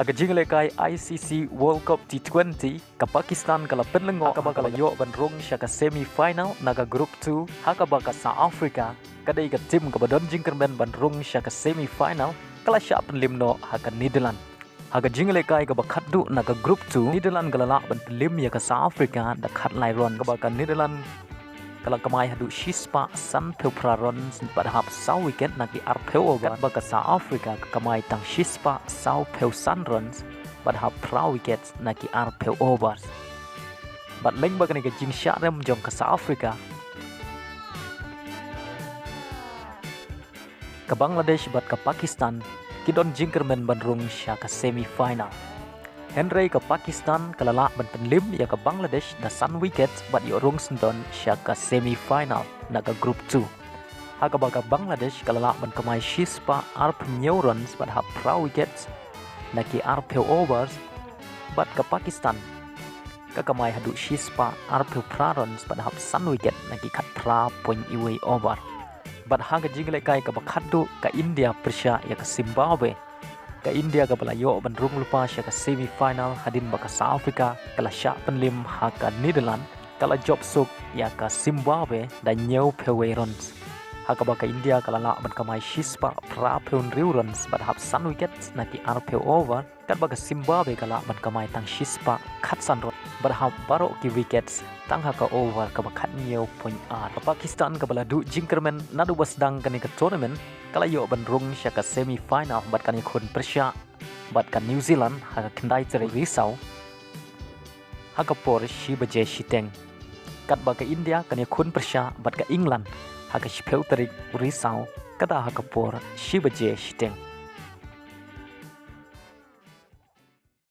Aga jinglekai ICC World Cup T20 ke Pakistan kala penlengo aga bakala yo bandrung syaka semi final naga group 2 haka baka South Africa kadai ga tim kabadon jingkermen bandrung syaka semi final kala sya penlimno haka Netherlands. Haga jinglekai ga bakaddu naga group 2 Netherlands galala ban penlim ya ka South Africa da khat lai ron ka baka Netherlands kala kamai hadu shispa san peu praron padhap sau wicket nagi arpeu over baka South Africa kamai tang shispa sau peu san runs padhap pra wicket nagi arpeu overs bat leng baka ni jing sha rem jong ka South Africa ka Bangladesh bat ka Pakistan kidon jingkermen bandrung sya ka semi final. Henry ke Pakistan kelala ban penlim ya ke Bangladesh da san wicket bat yo rung sendon sya ke semi final naga group 2. Haga baga Bangladesh kelala ban kamai shispa arp new runs bat hap pra wickets naki arp overs bat ke Pakistan ka kamai hadu shispa arp pra runs bat hap san wicket naki khat pra point away over. Bat haga jingle kai ke bakaddu ke India persya ya ke Zimbabwe ka India ka balayo bandrung lupa sya ka semi final hadin baka South Africa kala sya penlim haka Netherlands kala job suk ya ka Zimbabwe dan nyau pewe runs haka baka India kala la ban kamai shispa pra peun riu runs bat hap san wickets naki arpeu over kan baka Zimbabwe kala ban kamai tang shispa khat san run bat hap baro ki wickets tang haka over ka bakat nyau point ar Pakistan ka bala du jingkermen nadu basdang kani ka tournament kala yo bandrung sya ka semi final bat kan ikun Persia bat kan New Zealand haka kendai teri risau haka por shi baje shiteng kat baka India kan ikun Persia bat ka England haka shipeu teri risau kada haka por shi baje shiteng